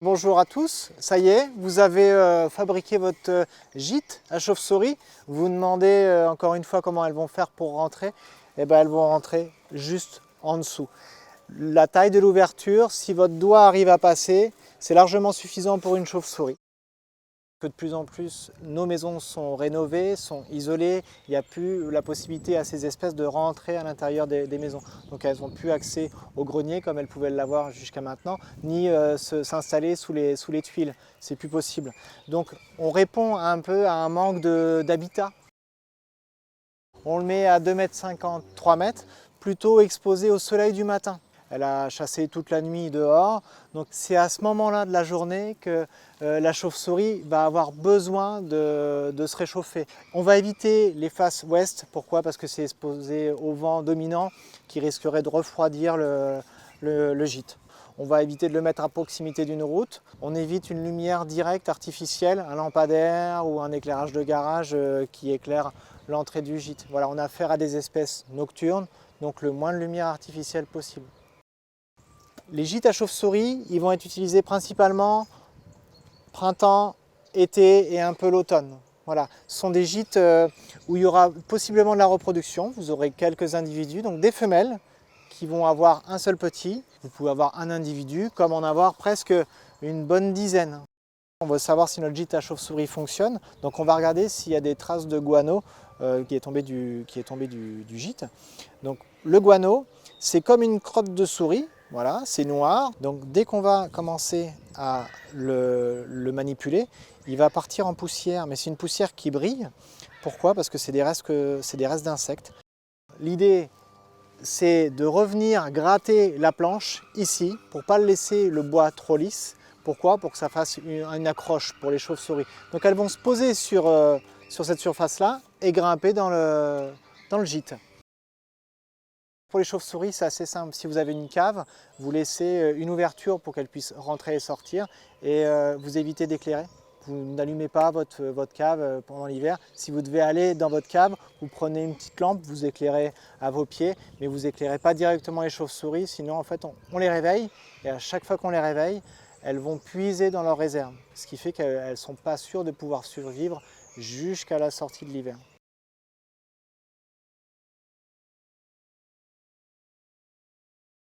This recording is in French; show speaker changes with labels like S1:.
S1: Bonjour à tous, ça y est, vous avez fabriqué votre gîte à chauve-souris. Vous vous demandez encore une fois comment elles vont faire pour rentrer. Eh bien, elles vont rentrer juste en dessous. La taille de l'ouverture, si votre doigt arrive à passer, c'est largement suffisant pour une chauve-souris. Que de plus en plus, nos maisons sont rénovées, sont isolées, il n'y a plus la possibilité à ces espèces de rentrer à l'intérieur des maisons. Donc elles n'ont plus accès au grenier comme elles pouvaient l'avoir jusqu'à maintenant, ni s'installer sous les tuiles, c'est plus possible. Donc on répond un peu à un manque d'habitat. On le met à 2,50 m, 3 mètres, plutôt exposé au soleil du matin. Elle a chassé toute la nuit dehors, donc c'est à ce moment-là de la journée que la chauve-souris va avoir besoin de se réchauffer. On va éviter les faces ouest, pourquoi? Parce que c'est exposé au vent dominant qui risquerait de refroidir le gîte. On va éviter de le mettre à proximité d'une route. On évite une lumière directe artificielle, un lampadaire ou un éclairage de garage qui éclaire l'entrée du gîte. Voilà, on a affaire à des espèces nocturnes, donc le moins de lumière artificielle possible. Les gîtes à chauve-souris, ils vont être utilisés principalement printemps, été et un peu l'automne. Voilà, ce sont des gîtes où il y aura possiblement de la reproduction. Vous aurez quelques individus, donc des femelles qui vont avoir un seul petit. Vous pouvez avoir un individu comme en avoir presque une bonne dizaine. On veut savoir si notre gîte à chauve-souris fonctionne, donc on va regarder s'il y a des traces de guano qui est tombé du gîte. Donc le guano, c'est comme une crotte de souris, voilà, c'est noir. Donc dès qu'on va commencer à le manipuler, il va partir en poussière, mais c'est une poussière qui brille. Pourquoi? Parce que c'est des restes d'insectes. L'idée, c'est de revenir gratter la planche ici pour ne pas laisser le bois trop lisse. Pourquoi? Pour que ça fasse une accroche pour les chauves-souris. Donc elles vont se poser sur cette surface-là et grimper dans le gîte. Pour les chauves-souris, c'est assez simple. Si vous avez une cave, vous laissez une ouverture pour qu'elles puissent rentrer et sortir et vous évitez d'éclairer. Vous n'allumez pas votre cave pendant l'hiver. Si vous devez aller dans votre cave, vous prenez une petite lampe, vous éclairez à vos pieds, mais vous éclairez pas directement les chauves-souris, sinon en fait on les réveille et à chaque fois qu'on les réveille, elles vont puiser dans leurs réserves, ce qui fait qu'elles ne sont pas sûres de pouvoir survivre jusqu'à la sortie de l'hiver.